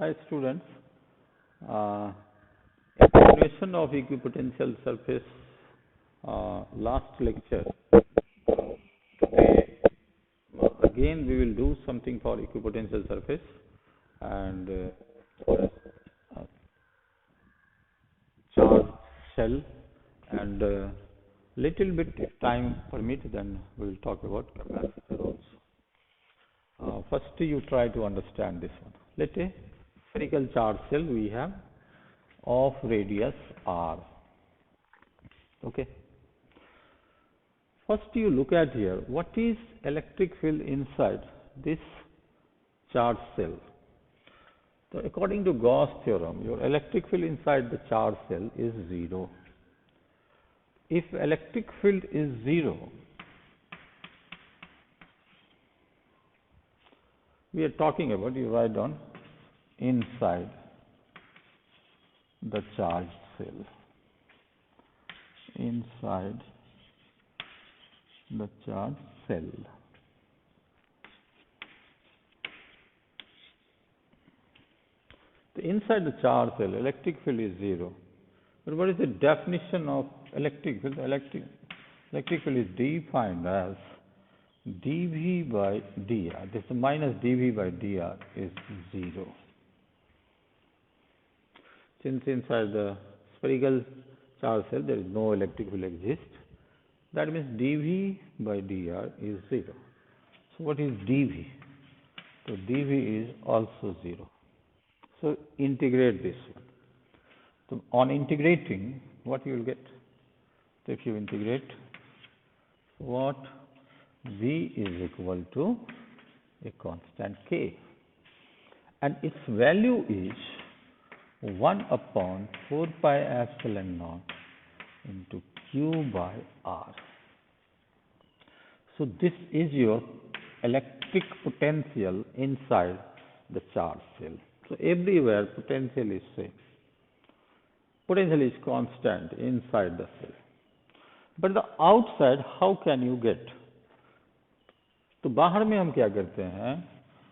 Hi students, evaluation of equipotential surface, last lecture. Today again we will do something for equipotential surface and uh, charge cell, and little bit if time permit then we will talk about capacitor also. First you try to understand this one. Let a spherical charge cell we have of radius r. Okay. First you look at here, what is electric field inside this charge cell? So according to Gauss theorem, your electric field inside the charge cell is 0. If electric field is 0, we are talking about, you write down, inside the charge cell. Inside the charge cell. So inside the charge cell, electric field is 0. But what is the definition of electric field? Electric field is defined as dV by dr. This minus dV by dr is 0. Since inside the spherical charge cell there is no electric field exists, that means dV by dr is 0. So what is dV? So dV is also 0. So integrate this one. So on integrating, what you will get? So if you integrate, what V is equal to a constant K, and its value is 1 upon 4 pi epsilon naught into Q by R. So this is your electric potential inside the charge cell. So everywhere potential is same. Potential is constant inside the cell. But the outside, how can you get? तो बाहर में हम क्या करते हैं,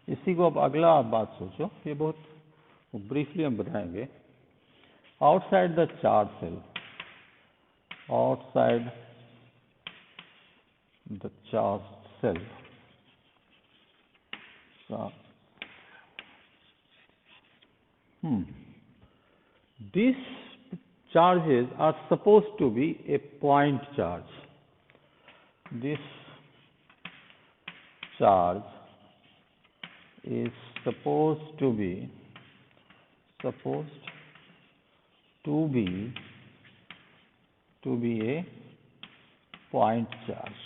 इसी को अब अगला आप बात सोचो, ये बहुत ब्रीफली हम बताएंगे. Outside the charge cell, outside the charge cell, these charges are supposed to be a point charge. This charge is supposed to be a point charge.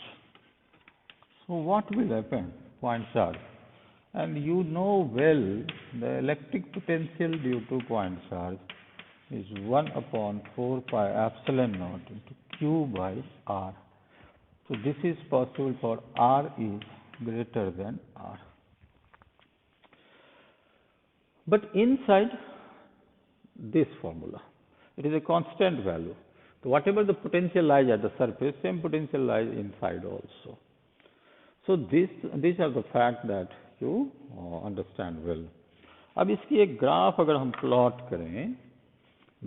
So what will happen? Point charge. And you know well the electric potential due to point charge is 1 upon 4 pi epsilon naught into Q by R. So this is possible for R is greater than R. But inside this formula, it is a constant value. So whatever the potential lies at the surface, same potential lies inside also. So these are the facts that you understand well. अब इसकी एक graph अगर हम plot करें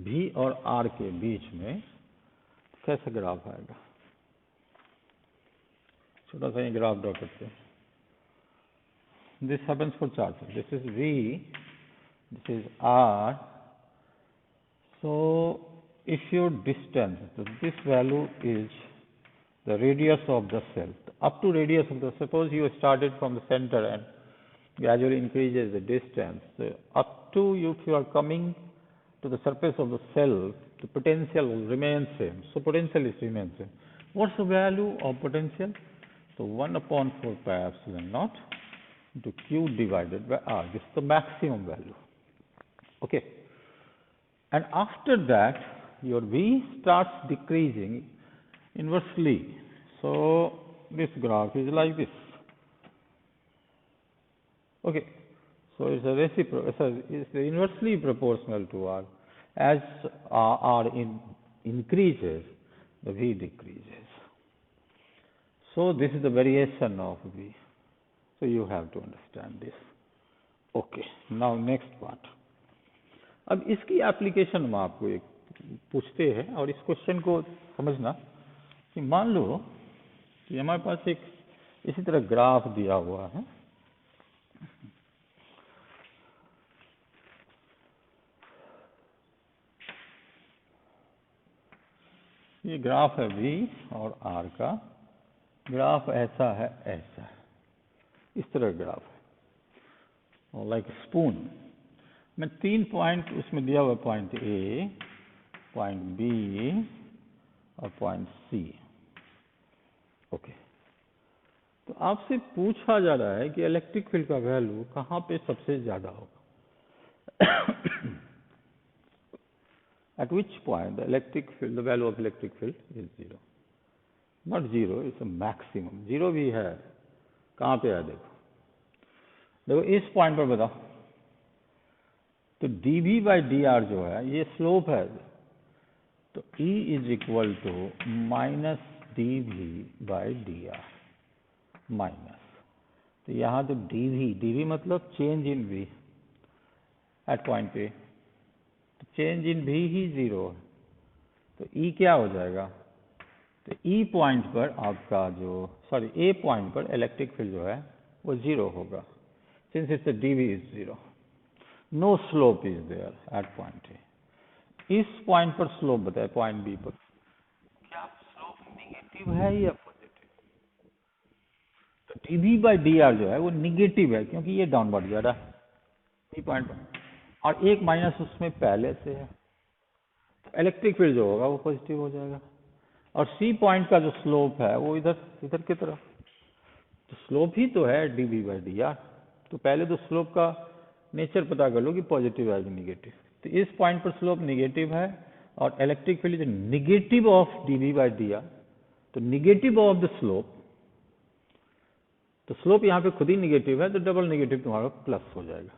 V और R के बीच में, कैसा ग्राफ आएगा? छोटा सा ये ग्राफ ड्रॉ करते हैं. This happens for charge. This is V, this is R. So if your distance, so this value is the radius of the cell. Up to radius of the, suppose you started from the center and gradually increases the distance. So up to, if you are coming to the surface of the cell, the potential will remain same. So potential is remain same. What's the value of potential? So 1 upon 4 pi epsilon naught into Q divided by R. This is the maximum value. Okay. And after that, your V starts decreasing inversely. So this graph is like this. Okay. So it's a reciprocal, it's inversely proportional to R. As R increases, the V decreases. So this is the variation of V. So you have to understand this. Okay. Now next part. अब इसकी application में आपको एक पूछते हैं, और इस question को समझना कि मान लो कि हमारे पास एक इसी तरह ग्राफ दिया हुआ है, ये ग्राफ है V और R का, ग्राफ ऐसा है, ऐसा है, इस तरह ग्राफ है, और लाइक स्पून में 3 पॉइंट उसमें दिया हुआ, पॉइंट A, पॉइंट B और पॉइंट C। ओके, तो आपसे पूछा जा रहा है कि इलेक्ट्रिक फील्ड का वैल्यू कहाँ पे सबसे ज्यादा होगा। At which point the electric field, the value of electric field is 0. Not 0, it's a maximum. 0 भी है, कहाँ पे है देखो, देखो इस पॉइंट पर बताओ, तो dV by dr जो है ये स्लोप है, तो E is equal to minus dV by dr minus, तो यहाँ तो dV मतलब change in V at point पे, तो चेंज इन V ही 0 है, तो E क्या हो जाएगा, तो E पॉइंट पर आपका जो A पॉइंट पर इलेक्ट्रिक फील्ड जो है वो 0 होगा, since it's dV is 0, no slope is there at point A। इस पॉइंट पर स्लोप बताए, पॉइंट B पर, क्या स्लोप निगेटिव है या पॉजिटिव, तो dV by dr जो है वो निगेटिव है, क्योंकि ये डाउनवर्ड जा रहा है B पॉइंट पर, और एक माइनस उसमें पहले से है, तो इलेक्ट्रिक फील्ड जो होगा वो पॉजिटिव हो जाएगा, और C पॉइंट का जो स्लोप है वो इधर की तरफ, तो स्लोप ही तो है dV by dr, तो पहले तो स्लोप का नेचर पता कर लो कि पॉजिटिव है कि निगेटिव, तो इस पॉइंट पर स्लोप निगेटिव है, और electric field is negative of dV by dr, तो निगेटिव ऑफ द स्लोप, तो स्लोप यहाँ पे खुद ही निगेटिव है, तो डबल निगेटिव तुम्हारा प्लस हो जाएगा,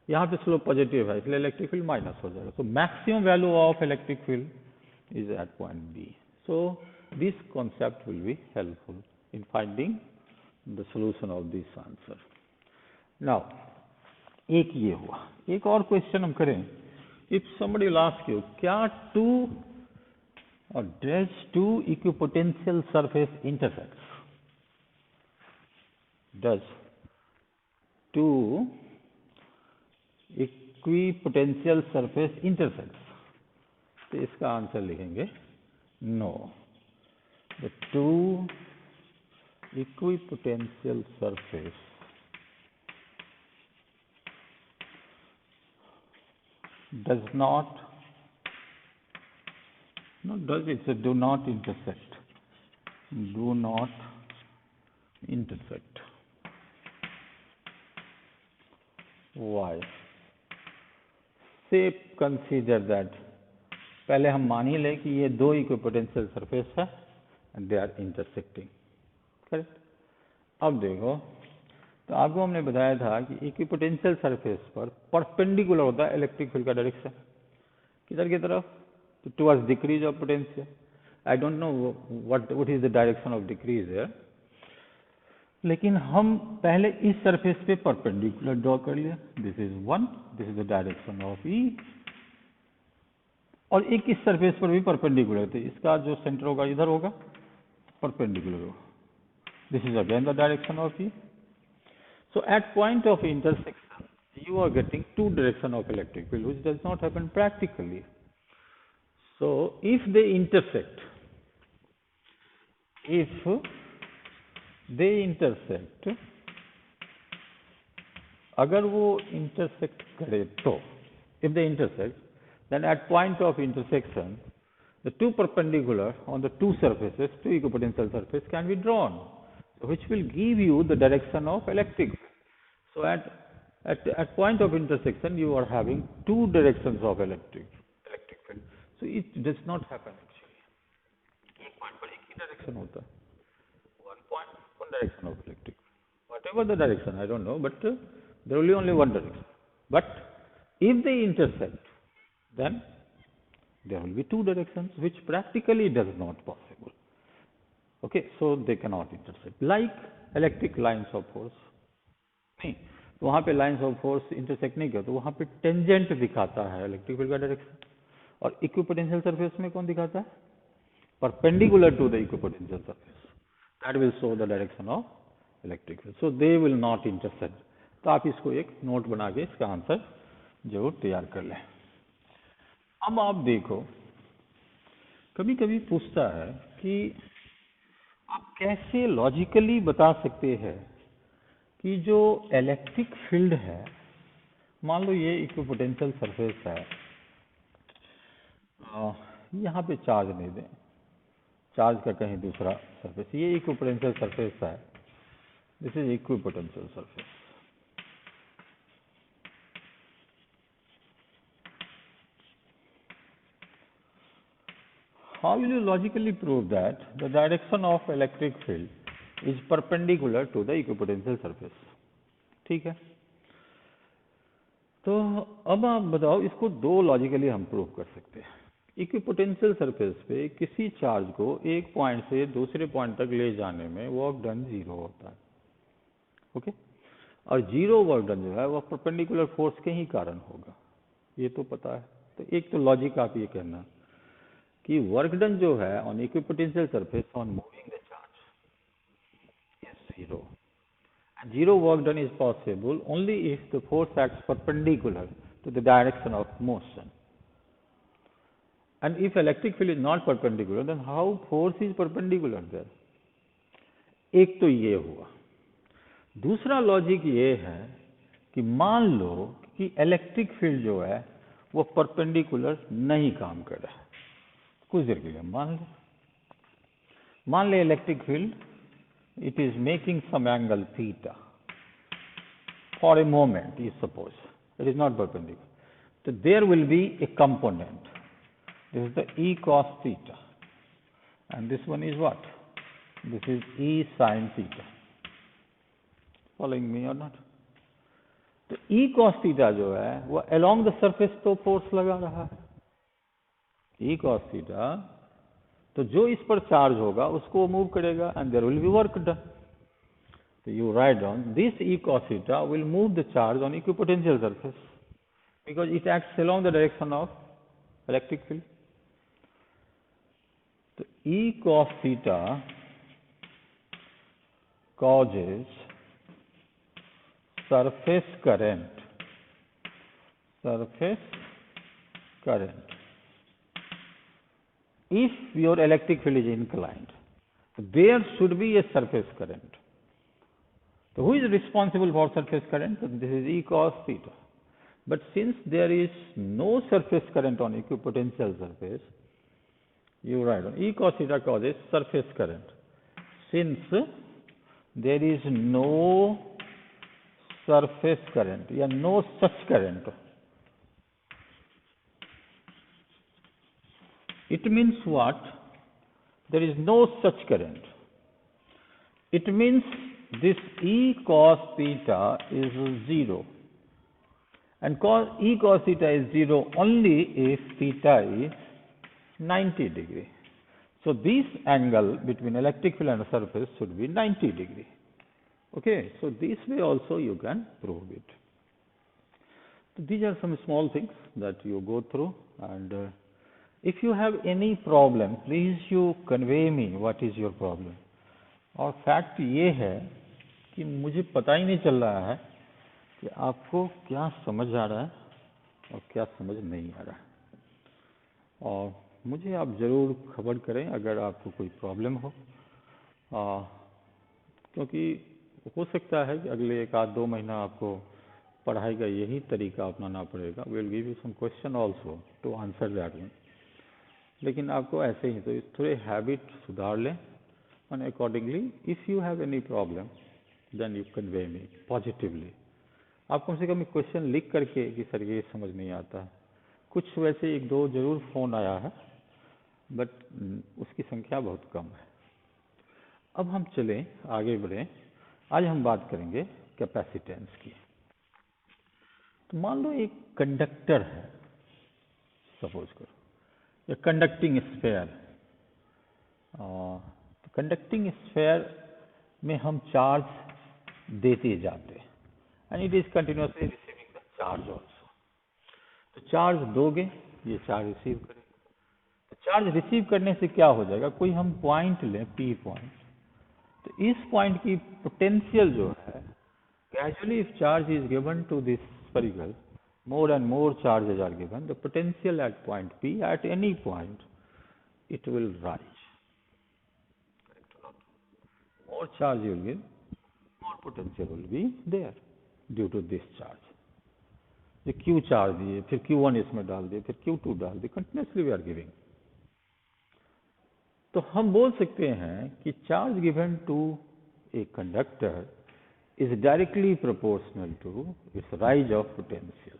यहाँ पे स्लोप पॉजिटिव है इसलिए इलेक्ट्रिक फील्ड माइनस हो जाएगा, तो maximum value of electric field is at point B। So this concept will be helpful in finding the solution of this answer. Now, एक ये हुआ, एक और क्वेश्चन हम करें, if somebody will ask you, क्या two or does two equipotential surface intersects? Does two equipotential surface intersects? तो इसका आंसर लिखेंगे no. The two equipotential surface does not, no does, it's a do not intersect, do not intersect. Why? Say consider that, पहले हम मान ही लें कि ये दो इक्विपोटेंशियल सरफेस है and they are intersecting, correct. अब देखो, तो आपको हमने बताया था कि इक्विपोटेंशियल सरफेस पर परपेंडिकुलर होता है इलेक्ट्रिक फील्ड का डायरेक्शन, किधर की तरफ, तो towards decrease of potential. I don't know what is the direction of decrease है, लेकिन हम पहले इस सरफेस पे परपेंडिकुलर ड्रॉ कर लिया, this is 1, this is the direction of E, और एक इस सरफेस पर भी परपेंडिकुलर, तो इसका जो सेंटर होगा इधर होगा, परपेंडिकुलर होगा, this is again the direction of E। So at point of intersection you are getting two direction of electric field, which does not happen practically. So if they intersect, अगर वो intersect करे तो, if they intersect, then at point of intersection the two perpendicular on the two surfaces, two equipotential surface can be drawn, so which will give you the direction of electric field. So at point of intersection you are having two directions of electric field, so it does not happen actually, एक point पर एक ही direction होता है, one point one direction of electric field, whatever the direction I don't know, but there will be only one direction. But if they intersect, then there will be two directions, which practically does not possible. Okay, so they cannot intersect, like electric lines of force. नहीं, तो वहाँ पे lines of force intersect नहीं कर, तो वहाँ पे tangent दिखाता है इलेक्ट्रिक फील्ड का डायरेक्शन, और इक्विपोटेंशियल सरफेस में कौन दिखाता है? Perpendicular to the equipotential surface, that will show the direction of electric field, so they will not intersect. तो आप इसको एक नोट बना के इसका आंसर जरूर तैयार कर लें। अब आप देखो, कभी कभी पूछता है कि आप कैसे लॉजिकली बता सकते हैं कि जो इलेक्ट्रिक फील्ड है, मान लो ये इक्विपोटेंशियल सरफेस है, यहाँ पे चार्ज नहीं दें, चार्ज का कहीं दूसरा सरफेस, ये इक्विपोटेंशियल सरफेस है, this is equipotential surface. How will you logically prove that the direction of electric field is perpendicular to the equipotential surface? ठीक है, तो अब आप बताओ, इसको दो लॉजिकली हम प्रूव कर सकते हैं। इक्विपोटेंशियल सरफेस पे किसी चार्ज को एक पॉइंट से दूसरे पॉइंट तक ले जाने में वर्क डन जीरो होता है, ओके, और जीरो वर्क डन जो है वह परपेंडिकुलर फोर्स के ही कारण होगा, ये तो पता है। तो एक तो लॉजिक आप ये कहना कि वर्क डन जो है on equipotential surface on moving the charge is zero, and zero work done is possible only if the force acts perpendicular to the direction of motion. And if electric field is not perpendicular, then how force is perpendicular there? एक तो ये हुआ। दूसरा logic ये है कि मान लो कि इलेक्ट्रिक फील्ड जो है वो परपेंडिकुलर नहीं काम कर रहा है, कुछ देर के लिए मान ले electric field it is making some angle theta for a moment, you suppose it is not perpendicular, so there will be a component, this is the e cos theta, and this one is what? This is e sin theta. Following me or not? तो e cos theta जो है वो along the surface तो force लगा रहा है, e cos theta, तो जो इस पर चार्ज होगा उसको मूव करेगा, and there will be work done. तो you write down this e cos theta will move the charge on equipotential surface because it acts along the direction of electric field. तो e cos theta causes surface current if your electric field is inclined, so there should be a surface current. So who is responsible for surface current? So this is e cos theta. But since there is no surface current on equipotential surface, you write on e cos theta causes surface current. Since there is no surface current, yeah, no such current, it means what? There is no such current. It means this e cos theta is zero, and e cos theta is zero only if theta is 90 degree. So this angle between electric field and the surface should be 90 degree. Okay, so this way also you can prove it. So these are some small things that you go through, and if you have any problem, please you convey me what is your problem. और fact ये है कि मुझे पता ही नहीं चल रहा है कि आपको क्या समझ आ रहा है और क्या समझ नहीं आ रहा है, और मुझे आप ज़रूर खबर करें अगर आपको कोई प्रॉब्लम हो, क्योंकि हो सकता है कि अगले एक आध दो महीना आपको पढ़ाई का यही तरीका अपनाना पड़ेगा। We will give you some question also to answer that one, लेकिन आपको ऐसे ही तो थोड़े हैबिट सुधार लें, and accordingly if you have any problem then you convey me positively. आप कम से कम क्वेश्चन लिख करके कि सर ये समझ नहीं आता, कुछ वैसे एक दो जरूर फोन आया है बट उसकी संख्या बहुत कम है। अब हम चलें आगे बढ़ें, आज हम बात करेंगे कैपेसिटेंस की। तो मान लो एक कंडक्टर है, सपोज करो, या कंडक्टिंग स्फेयर, कंडक्टिंग स्फेयर में हम चार्ज देते जाते हैं, and it is continuously receiving the charge also. तो चार्ज दोगे, ये चार्ज रिसीव करेगा। तो चार्ज रिसीव करने से क्या हो जाएगा, कोई हम पॉइंट लें, पी पॉइंट, तो इस पॉइंट की पोटेंशियल जो है, gradually if charge is given to this spherical, more and more charges are given, the potential at point P, at any point, it will rise. Correct or not? More charge you will give, more potential will be there due to this charge. ये Q charge दिए, फिर Q1 इसमें डाल दिए, फिर Q2 डाल दिए, continuously we are giving. तो हम बोल सकते हैं कि charge given to a conductor is directly proportional to its rise of potential.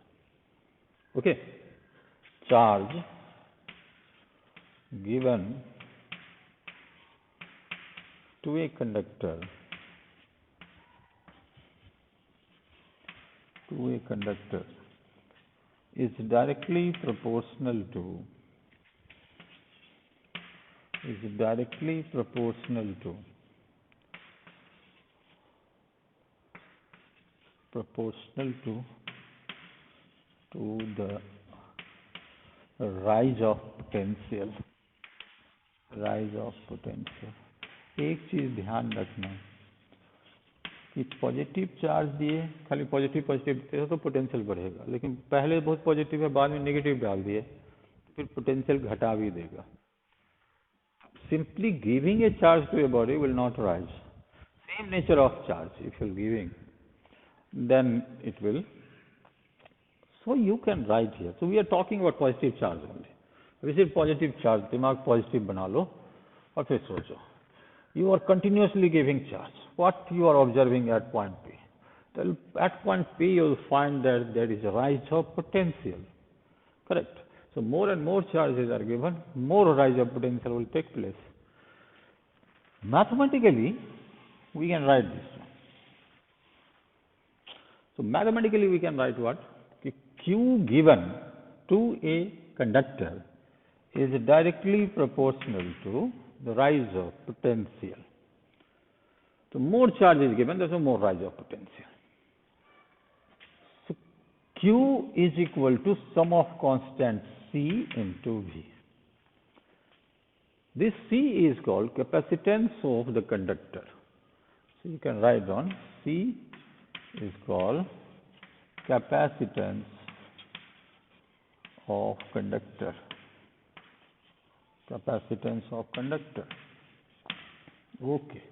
Okay, charge given to a conductor is directly proportional to the rise of potential. एक चीज ध्यान रखना कि पॉजिटिव चार्ज दिए, खाली पॉजिटिव देते तो पोटेंशियल बढ़ेगा, लेकिन पहले बहुत पॉजिटिव है, बाद में नेगेटिव डाल दिए, फिर पोटेंशियल घटा भी देगा। Simply giving a charge to a body will not rise. Same nature of charge, if you are giving, then it will. So you can write here. So we are talking about positive charge only. This is positive charge. दिमाग positive बना लो और फिर सोचो. You are continuously giving charge. What you are observing at point P? Well, at point P you will find that there is a rise of potential. Correct. So more and more charges are given, more rise of potential will take place. Mathematically, we can write this. So mathematically we can write what? Q given to a conductor is directly proportional to the rise of potential. So more charge is given, there is more rise of potential. So Q is equal to sum of constants C into V. This C is called capacitance of the conductor. So you can write down C is called capacitance of conductor. Okay.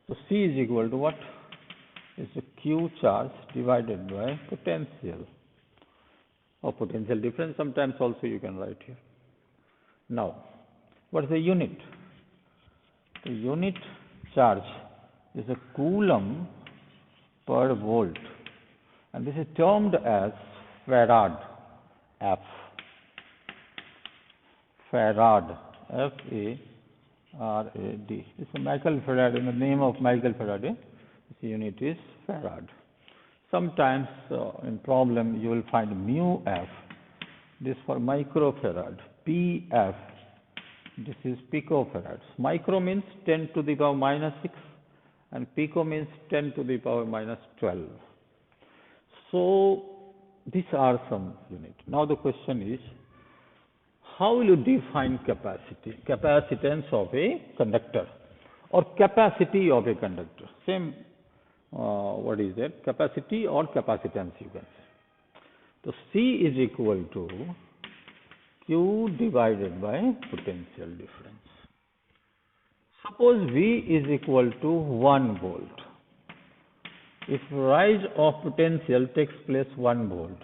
So C is equal to what? It's a Q charge divided by potential, or potential difference sometimes also you can write here. Now, what is the unit? The unit charge is a coulomb per volt, and this is termed as farad, F. Farad, F-A-R-A-D. This is Michael Faraday, in the name of Michael Faraday. This unit is farad. Sometimes in problem you will find mu F. This for microfarad. P-F. This is picofarad. Micro means 10 to the power minus 6 and pico means 10 to the power minus 12. So these are some units. Now the question is, how will you define capacity, capacitance of a conductor or capacity of a conductor? Same, what is that? Capacity or capacitance you can say. So C is equal to Q divided by potential difference. Suppose V is equal to 1 volt. If rise of potential takes place 1 volt.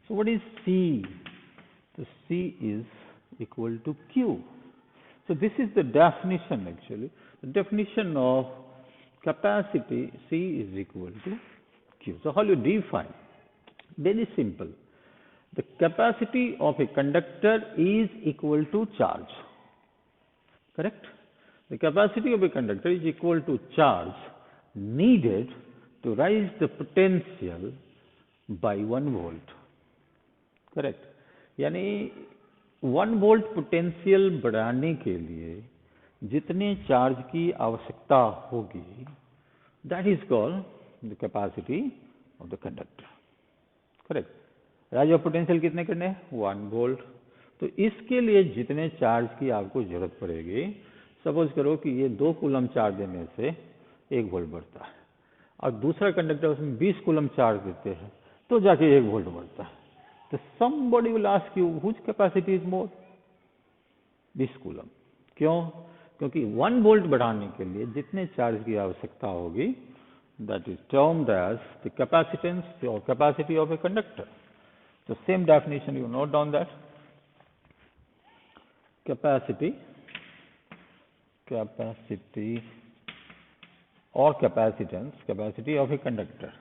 So what is C? So C is equal to Q. So this is the definition actually. The definition of capacity, C is equal to Q. So how do you define? Very simple. The capacity of a conductor is equal to charge. Correct? The capacity of a conductor is equal to charge needed to rise the potential by 1 volt. Correct? यानी 1 volt potential बढ़ाने के लिए जितने charge की आवश्यकता होगी, that is called the capacity of the conductor, correct. Rise of potential कितने करने हैं? 1 वोल्ट। तो इसके लिए जितने चार्ज की आपको जरूरत पड़ेगी, सपोज करो कि ये 2 कूलम चार्ज देने से 1 वोल्ट बढ़ता है, और दूसरा कंडक्टर उसमें 20 कूलम चार्ज देते हैं तो जाके 1 वोल्ट बढ़ता है। तो somebody will ask you whose capacity is more? 20 coulomb. क्यों? क्योंकि 1 वोल्ट बढ़ाने के लिए जितने चार्ज की आवश्यकता होगी, that is termed as the capacitance or capacity of a conductor. So same definition, you note down that capacity or capacitance, capacity of a conductor,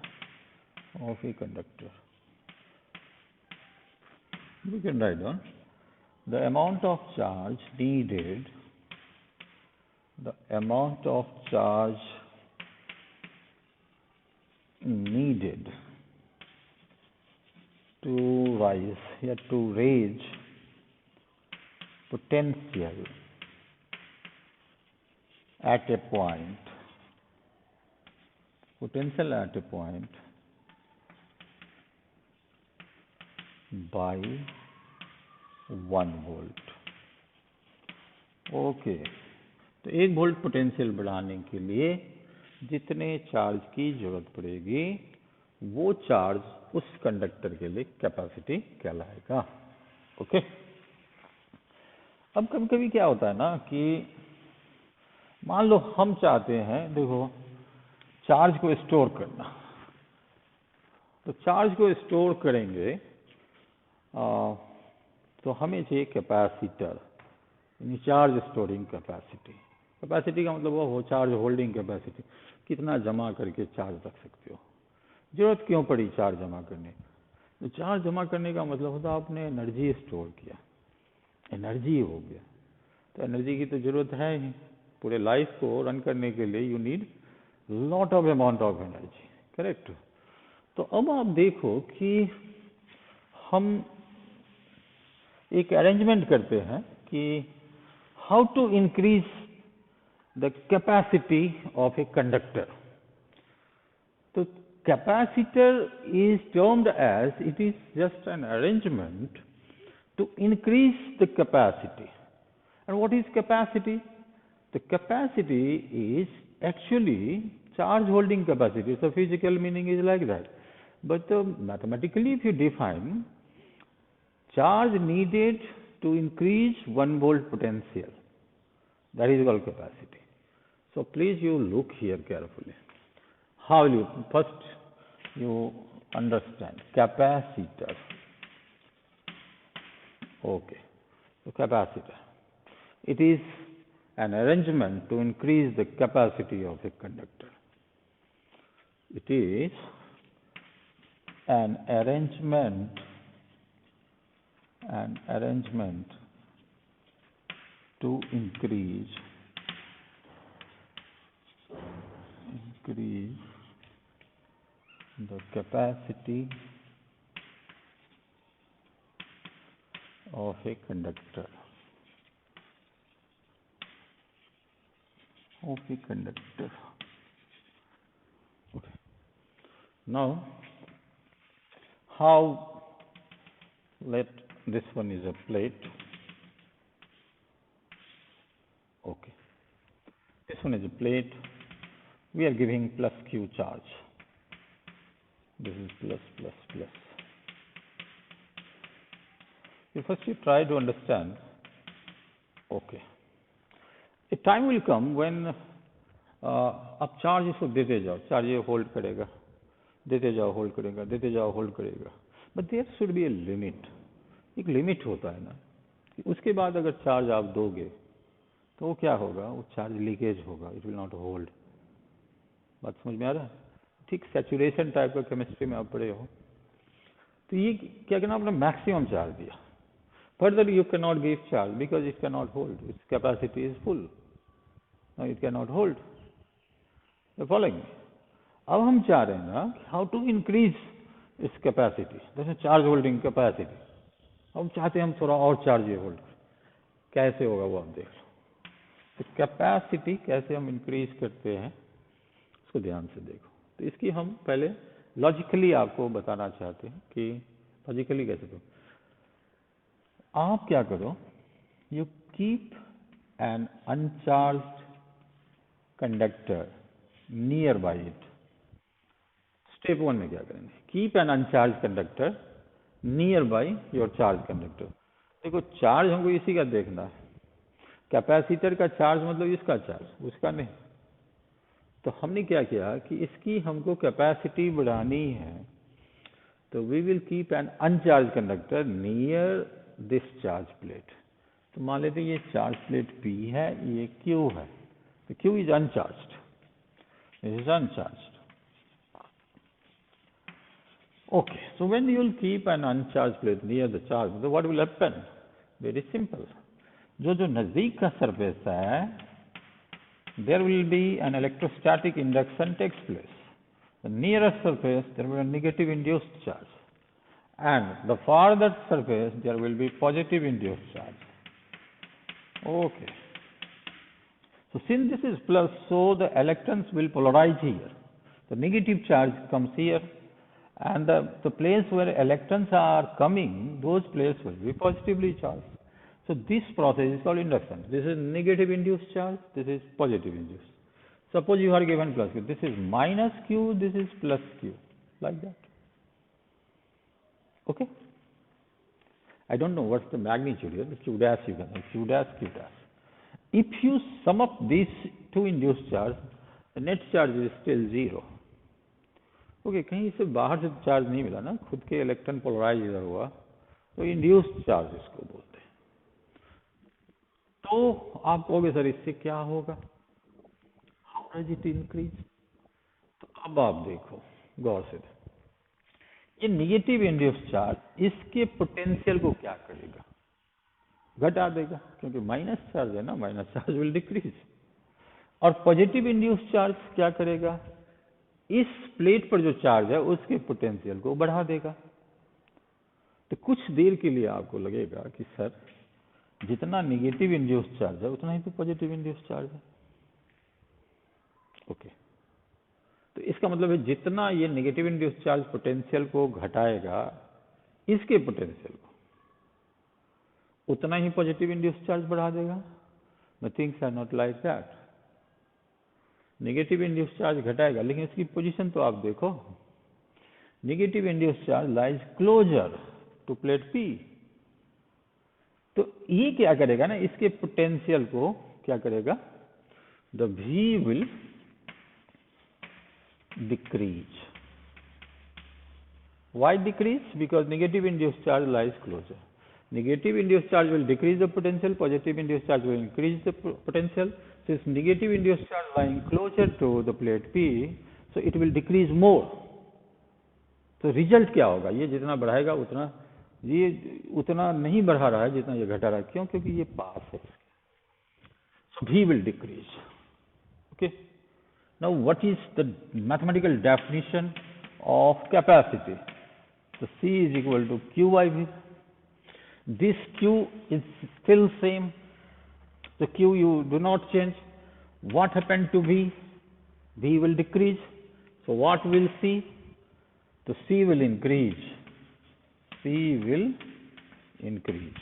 we can write down the amount of charge needed, to raise potential at a point, by 1 volt. Okay, तो 1 volt potential बढ़ाने के लिए जितने charge की जरूरत पड़ेगी, वो charge उस कंडक्टर के लिए कैपेसिटी कहलाएगा। ओके। अब कभी कभी क्या होता है ना कि मान लो हम चाहते हैं, देखो, चार्ज को स्टोर करना, तो चार्ज को स्टोर करेंगे तो हमें चाहिए कैपेसिटर, यानी चार्ज स्टोरिंग कैपेसिटी। कैपेसिटी का मतलब वो हो चार्ज होल्डिंग कैपेसिटी, कितना जमा करके चार्ज रख सकते हो। जरूरत क्यों पड़ी चार्ज जमा करने? तो चार्ज जमा करने का मतलब होता है आपने एनर्जी स्टोर किया, एनर्जी हो गया। तो एनर्जी की तो जरूरत है ही, पूरे लाइफ को रन करने के लिए you need lot of amount of energy, correct. तो अब आप देखो कि हम एक अरेंजमेंट करते हैं कि how to increase the capacity of a conductor. तो capacitor is termed as, it is just an arrangement to increase the capacity. And what is capacity? The capacity is actually charge holding capacity. So physical meaning is like that. But mathematically, if you define charge needed to increase 1 volt potential, that is called capacity. So please you look here carefully. How will you? First you understand capacitor. Okay, so capacitor. It is an arrangement to increase the capacity of a conductor. It is an arrangement to increase the capacity of a conductor. Okay. Now, how? Let this one is a plate. Okay. This one is a plate. We are giving plus Q charge. This is plus. First you try to understand. Okay. A time will come when आप charge इसको देते जाओ, charge ये hold करेगा, देते जाओ hold करेगा, देते जाओ होल्ड करेगा। But there should be a limit, एक लिमिट होता है ना, कि उसके बाद अगर चार्ज आप दोगे तो वो क्या होगा, वो चार्ज लीकेज होगा, इट विल नॉट होल्ड। बात समझ में आ रहा है? ठीक सैचुरेशन टाइप का केमिस्ट्री में आप पढ़े हो। तो ये क्या कहना, आपने मैक्सिमम चार्ज दिया, further you cannot give charge because it cannot hold, its capacity is full, now it cannot hold. You following me? अब हम चाह रहे हैं ना how to increase its capacity, जैसे चार्ज होल्डिंग कैपेसिटी। हम चाहते हैं हम थोड़ा और चार्ज ये होल्ड, कैसे होगा वो आप देख लो। तो कैपेसिटी कैसे हम इंक्रीज करते हैं उसको ध्यान से देखो। तो इसकी हम पहले लॉजिकली आपको बताना चाहते हैं कि लॉजिकली कैसे करो। आप क्या करो, you keep an uncharged conductor near by it. Step 1 में क्या करेंगे, keep an uncharge conductor near by your charge conductor. देखो चार्ज हमको इसी का देखना है, कैपेसिटर का चार्ज मतलब इसका चार्ज, उसका नहीं। तो हमने क्या किया कि इसकी हमको कैपेसिटी बढ़ानी है, तो we will keep an uncharge conductor near this charge plate. तो मान लेते हैं ये चार्ज प्लेट P है, ये Q है, तो Q is uncharged, this is uncharged. Okay, so when you will keep an uncharged plate near the charge, so what will happen? Very simple. जो नजदीक का surface है, there will be an electrostatic induction takes place. The nearest surface there will be a negative induced charge, and the farther surface there will be positive induced charge. Okay. So since this is plus, so the electrons will polarize here. The negative charge comes here. And the place where electrons are coming, those places will be positively charged. So this process is called induction. This is negative induced charge, this is positive induced. Suppose you are given plus Q, this is minus Q, this is plus Q, like that. Okay? I don't know what's the magnitude here, the Q dash you can say, Q dash, Q dash. If you sum up these two induced charge, the net charge is still 0. Okay कहीं से बाहर से charge नहीं मिला ना, खुद के electron polarise इधर हुआ, तो इंड्यूस्ड चार्ज इसको बोलते हैं। तो आप कहोगे सर इससे क्या होगा, हाउ डज इट इंक्रीज? तो अब आप देखो गौर से, ये नेगेटिव इंड्यूस्ड चार्ज इसके पोटेंशियल को क्या करेगा, घटा देगा, क्योंकि माइनस चार्ज है ना, माइनस चार्ज विल डिक्रीज। और पॉजिटिव इंड्यूस्ड चार्ज क्या करेगा, इस प्लेट पर जो चार्ज है उसके पोटेंशियल को बढ़ा देगा। तो कुछ देर के लिए आपको लगेगा कि सर जितना नेगेटिव इंड्यूस्ड चार्ज है उतना ही तो पॉजिटिव इंड्यूस्ड चार्ज है। ओके, तो इसका मतलब है जितना ये नेगेटिव इंड्यूस्ड चार्ज पोटेंशियल को घटाएगा इसके पोटेंशियल को, उतना ही पॉजिटिव इंड्यूस्ड चार्ज बढ़ा देगा। But things are not like that. Negative induced charge घटाएगा, लेकिन इसकी पोजीशन तो आप देखो, negative induced charge lies closer to plate P। तो ये क्या करेगा ना, इसके पोटेंशियल को क्या करेगा, the V will decrease. Why decrease? Because negative induced charge lies closer. Negative induced charge will decrease the potential, positive induced charge will increase the potential. Since negative induced charge lying closer to the plate P, so it will decrease more. तो result क्या होगा, ये जितना बढ़ाएगा उतना, ये उतना नहीं बढ़ा रहा है जितना ये घटा रहा है। क्यों? क्योंकि ये पास है। So V will decrease. Okay. Now what is the mathematical definition of capacity? So C is equal to Q by V. This Q is still same. The Q you do not change. What happened to V? V will decrease. So what will C? So C will increase. C will increase.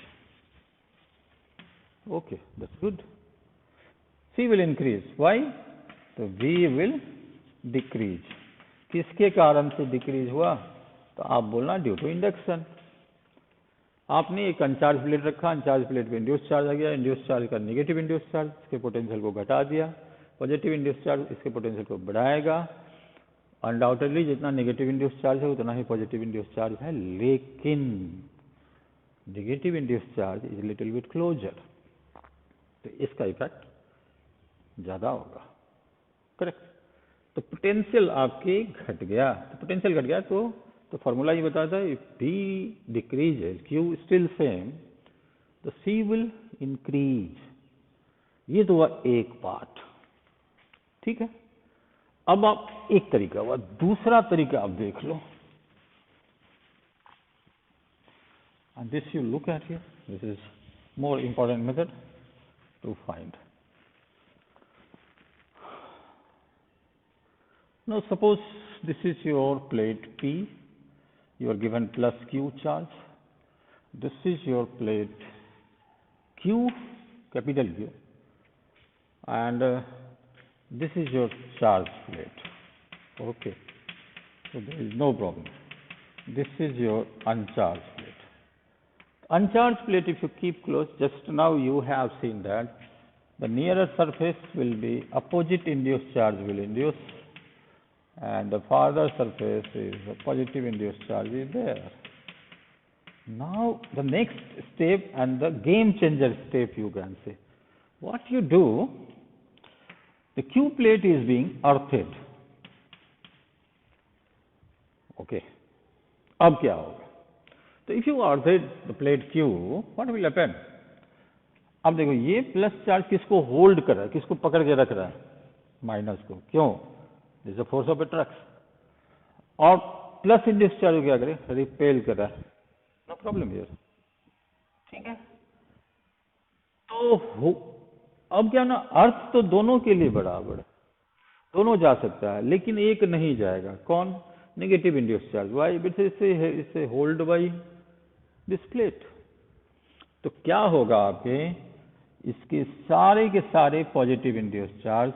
Okay, that's good. C will increase. Why? तो V will decrease. किसके कारण से decrease हुआ? तो आप बोलना due to induction. आपने एक अनचार्ज प्लेट रखा, अनचार्ज प्लेट पे इंड्यूस चार्ज आ गया, इंड्यूस चार्ज का नेगेटिव इंड्यूस चार्ज इसके पोटेंशियल को घटा दिया, पॉजिटिव इंड्यूस चार्ज इसके पोटेंशियल को बढ़ाएगा। अनडाउटेडली जितना नेगेटिव इंड्यूस चार्ज है उतना ही पॉजिटिव इंड्यूस चार्ज है, लेकिन negative induce charge is little bit closer, तो इसका इफेक्ट ज्यादा होगा। करेक्ट। तो पोटेंशियल आपके घट गया, तो पोटेंशियल घट गया तो फॉर्मूला ये बताता है, V decreases, Q still same, तो C विल इंक्रीज। ये तो हुआ एक पार्ट, ठीक है। अब आप एक तरीका हुआ, दूसरा तरीका आप देख लो, and this you look at here, this is more important method to find. Now suppose this is your plate P, you are given plus Q charge. This is your plate Q, capital Q, and this is your charge plate. Okay, so there is no problem. This is your uncharged plate. Uncharged plate, if you keep close, just now you have seen that the nearer surface will be opposite induced charge will induce, and the farther surface is a positive induced charge is there. Now the next step and the game changer step, you can say, what you do, the Q plate is being earthed. Okay, अब क्या होगा? तो if you earthed the plate Q, what will happen? अब देखो ये plus charge किसको hold कर रहा है, किसको पकड़ के रख रहा है? माइनस को. क्यों? This is force of attraction. और प्लस इंड्यूस चार्ज क्या करे? रिपेल कर रहा है. No problem here. ठीक है. तो अब क्या ना, अर्थ तो दोनों के लिए बराबर है, दोनों जा सकता है, लेकिन एक नहीं जाएगा. कौन? Negative induce charge. वाई? इसे होल्ड बाई दिस प्लेट. तो क्या होगा आपके, इसके सारे के सारे पॉजिटिव इंड्यूस चार्ज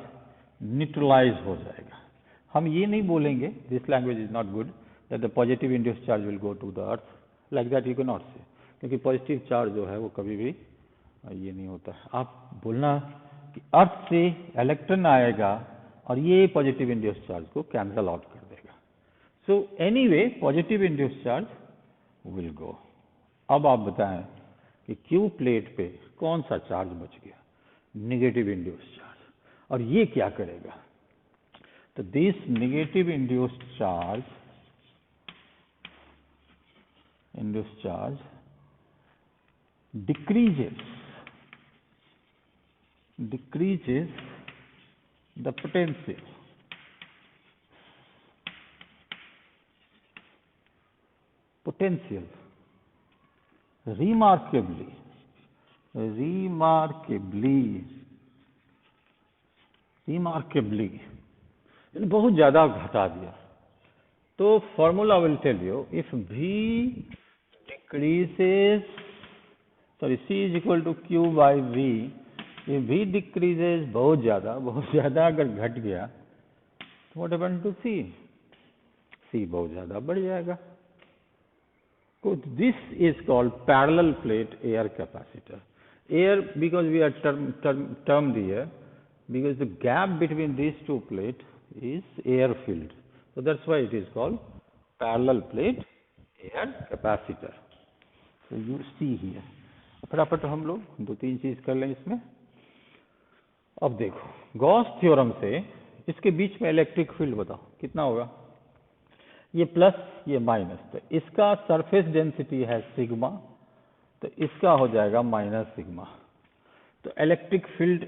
न्यूट्रलाइज हो जाएगा. हम ये नहीं बोलेंगे, this language is not good, that the positive induce charge will go to the earth, like that you can not say, क्योंकि पॉजिटिव चार्ज जो है वो कभी भी ये नहीं होता. आप बोलना कि अर्थ से इलेक्ट्रॉन आएगा और ये पॉजिटिव इंड्यूस चार्ज को कैंसल आउट कर देगा. So anyway positive induce charge will गो. अब आप बताएं कि क्यू प्लेट पे कौन सा चार्ज बच गया? Negative induce charge. और ये क्या करेगा? तो this negative induce charge decreases the potential. Remarkably, बहुत ज्यादा घटा दिया. तो formula will tell you, if V decreases, sorry, C is equal to Q by V. if V decreases बहुत ज्यादा अगर घट गया, तो what happened to C? C बहुत ज्यादा बढ़ जाएगा. So this is called parallel plate air capacitor. Air, because we are termed here, because the gap between these two plates is air filled. So that's why it is called parallel plate air capacitor. So you see here. फटाफट हम लोग दो तीन चीज कर लें इसमें. अब देखो, गॉस थ्योरम से इसके बीच में इलेक्ट्रिक फील्ड बताओ कितना होगा? ये प्लस, ये माइनस. तो इसका सरफेस डेंसिटी है सिग्मा, तो इसका हो जाएगा माइनस सिग्मा. तो इलेक्ट्रिक फील्ड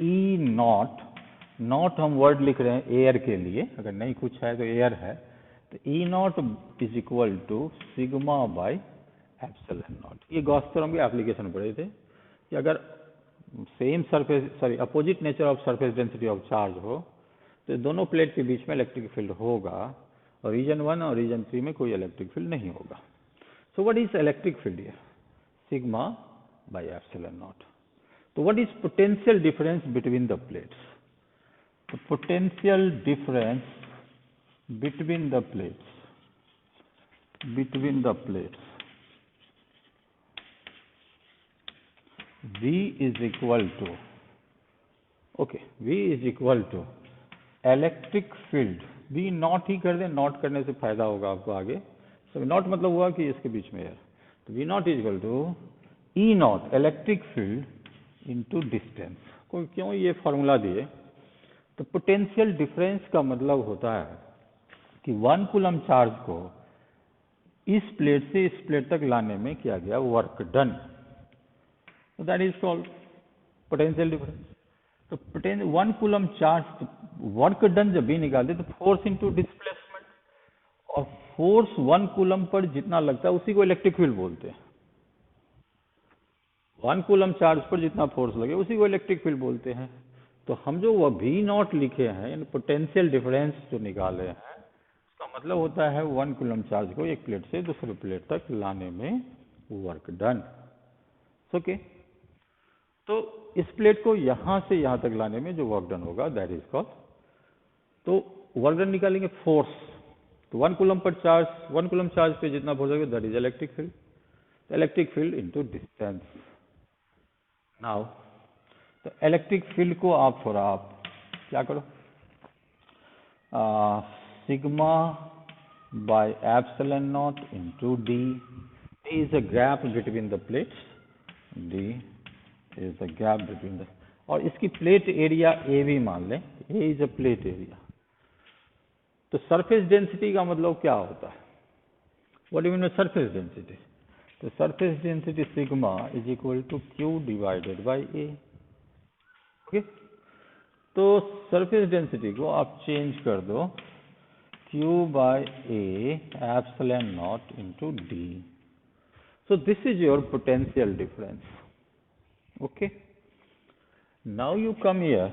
ई नॉट हम वर्ड लिख रहे हैं एयर के लिए, अगर नहीं कुछ है तो एयर है, तो E naught is equal to sigma by epsilon naught. ये गॉस थ्योरम की एप्लीकेशन पढ़े थे कि अगर same surface, sorry, opposite nature of surface density of charge हो, तो दोनों प्लेट के बीच में इलेक्ट्रिक फील्ड होगा, और रीजन 1 और रीजन 3 में कोई इलेक्ट्रिक फील्ड नहीं होगा. So what is electric field here? Sigma by epsilon naught. तो what is potential difference between the plates? The potential difference between the plates V is equal to, okay, V is equal to electric field. V naught ही कर दें, not करने से फायदा होगा आपको आगे. सो नॉट मतलब हुआ कि इसके बीच में है, तो V not is equal to E not electric field into distance. कोई क्यों ये फॉर्मूला दिए? तो पोटेंशियल डिफरेंस का मतलब होता है कि 1 कूलम चार्ज को इस प्लेट से इस प्लेट तक लाने में किया गया work done. So that is called potential difference. तो 1 कूलम चार्ज वर्क डन जब भी निकालते तो फोर्स इनटू डिस्प्लेसमेंट, और फोर्स 1 कूलम पर जितना लगता है उसी को इलेक्ट्रिक फील्ड बोलते हैं. 1 कूलम चार्ज पर जितना फोर्स लगे उसी को इलेक्ट्रिक फील्ड बोलते हैं. तो हम जो वो V नॉट लिखे हैं, यानी पोटेंशियल डिफरेंस जो निकाले हैं, उसका मतलब होता है 1 कूलम चार्ज को एक प्लेट से दूसरे प्लेट तक लाने में वर्क डन। ओके, तो इस प्लेट को यहां से यहां तक लाने में जो वर्क डन होगा दैट इज कॉल्ड, तो वर्क डन निकालेंगे फोर्स। तो 1 coulomb per charge, 1 coulomb charge पे जितना फोर्स होगा that is electric field, electric field into distance. Now तो इलेक्ट्रिक फील्ड को आप क्या करो, sigma by epsilon not into D. D is a gap between the plates, D is the gap between the, और इसकी plate area A भी मान लें, ए इज अ प्लेट एरिया। तो सरफेस डेंसिटी का मतलब क्या होता है, what do you mean by surface density? तो surface density sigma is equal to Q divided by A. Okay, तो सरफेस डेंसिटी को आप चेंज कर दो Q by A epsilon not into D. So this is your potential difference. Okay, now you come here,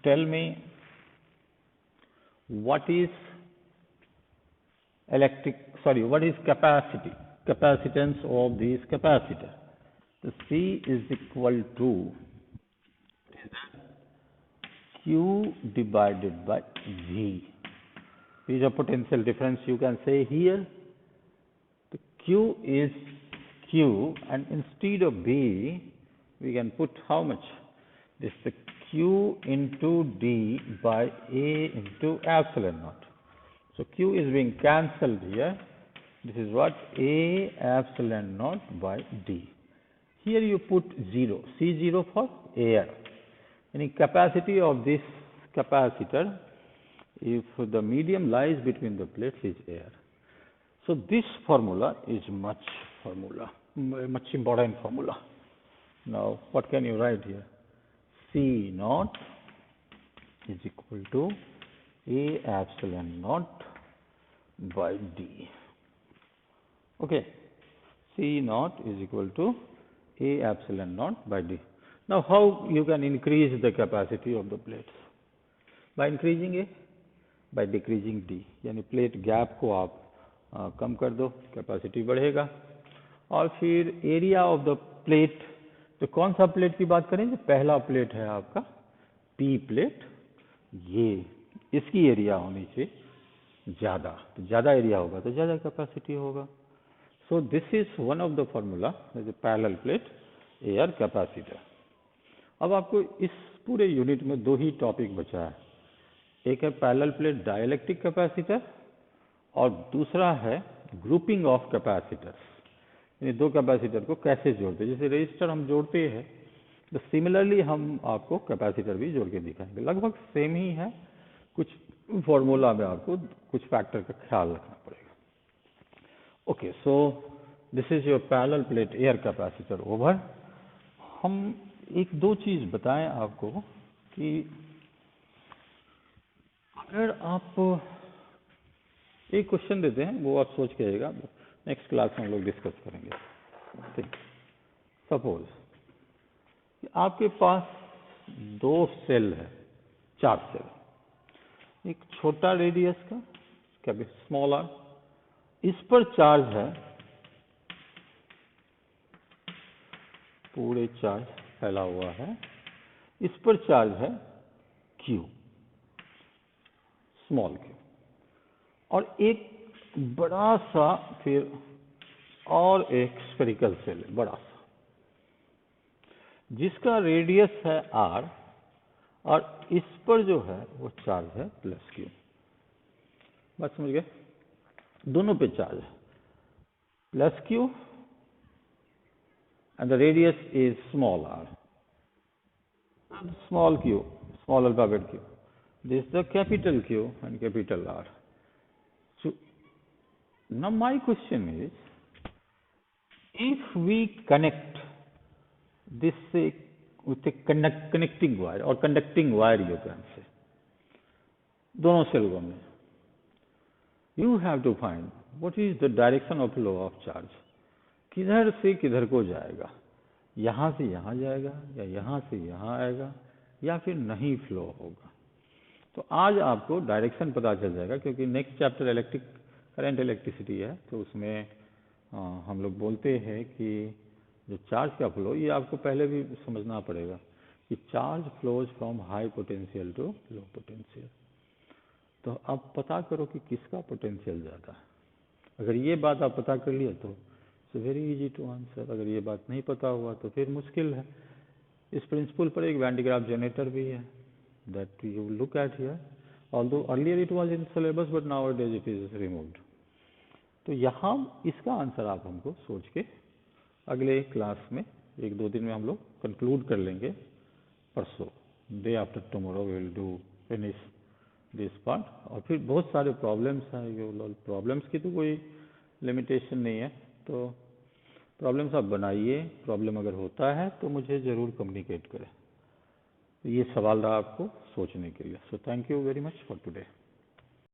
tell me what is what is capacitance of these capacitor? So C is equal to Q divided by V. Is a potential difference you can say here. The Q is Q, and instead of B we can put how much? This is Q into D by A into epsilon naught. So Q is being cancelled here. This is what? A epsilon naught by D. Here you put 0, C0 for air. Any capacity of this capacitor, if the medium lies between the plates, is air. So this formula is much important formula. Now what can you write here? C naught is equal to A epsilon naught by D. Okay, C naught is equal to A epsilon naught by D. Now how you can increase the capacity of the plates? By increasing A, by decreasing D. यानी plate gap को आप कम कर दो, capacity बढ़ेगा। और फिर area of the plate, तो कौन सा प्लेट की बात करें? जो पहला प्लेट है आपका पी प्लेट, ये इसकी एरिया होनी चाहिए ज़्यादा, तो ज़्यादा एरिया होगा तो ज़्यादा कैपेसिटी होगा। सो this is one of the formula, parallel plate air capacitor. अब आपको इस पूरे यूनिट में दो ही टॉपिक बचा है, एक है पैरेलल प्लेट डाइलेक्ट्रिक कैपेसिटर और दूसरा है ग्रुपिंग ऑफ कैपेसिटर्स। ये दो कैपेसिटर को कैसे जोड़ते हैं, जैसे रजिस्टर हम जोड़ते हैं, तो सिमिलरली हम आपको कैपेसिटर भी जोड़ के दिखाएंगे। लगभग सेम ही है, कुछ फॉर्मूला में आपको कुछ फैक्टर का ख्याल रखना पड़ेगा। Okay, so this is your parallel plate air capacitor over. हम एक दो चीज बताएं आपको कि अगर आप एक क्वेश्चन देते हैं, वो आप सोच के आइएगा, नेक्स्ट क्लास में हम लोग डिस्कस करेंगे। ठीक, सपोज आपके पास दो सेल है, 4 सेल, एक छोटा रेडियस का, क्या भी स्मॉल आर, इस पर चार्ज है, पूरे चार्ज फैला हुआ है, इस पर चार्ज है Q, स्मॉल Q, और एक बड़ा सा फिर और एक स्फेरिकल सेल है बड़ा सा, जिसका रेडियस है R, और इस पर जो है वो चार्ज है +Q। बात समझ गए? दोनों पे चार्ज है +Q and the radius is small r, small q, small alphabet Q. This is the capital Q and capital R. So now my question is, if we connect this with a connecting wire or conducting wire, you can say, दोनों सेलों में, you have to find what is the direction of flow of charge, किधर से किधर को जाएगा। यहाँ से यहाँ जाएगा या यहाँ से यहाँ आएगा या फिर नहीं फ्लो होगा। तो आज आपको डायरेक्शन पता चल जाएगा, क्योंकि next chapter electric current electricity है, तो उसमें हम लोग बोलते हैं कि जो चार्ज का फ्लो, ये आपको पहले भी समझना पड़ेगा कि charge flows from high potential to low potential. तो अब पता करो कि किसका पोटेंशियल ज़्यादा है। अगर ये बात आप पता कर लिए तो it's very easy to answer. अगर ये बात नहीं पता हुआ तो फिर मुश्किल है। इस प्रिंसिपल पर एक वैन डे ग्राफ जनरेटर भी है, that you look at here, although earlier it was in syllabus but nowadays it is removed। तो यहाँ इसका आंसर आप हमको सोच के अगले क्लास में 1-2 दिन में हम लोग कंक्लूड कर लेंगे। परसों, day after tomorrow we will do finish this part. और फिर बहुत सारे प्रॉब्लम्स हैं, ये प्रॉब्लम्स की तो कोई लिमिटेशन नहीं है, तो प्रॉब्लम्स आप बनाइए। प्रॉब्लम अगर होता है तो मुझे ज़रूर कम्युनिकेट करें। ये सवाल रहा आपको सोचने के लिए। So thank you very much for today.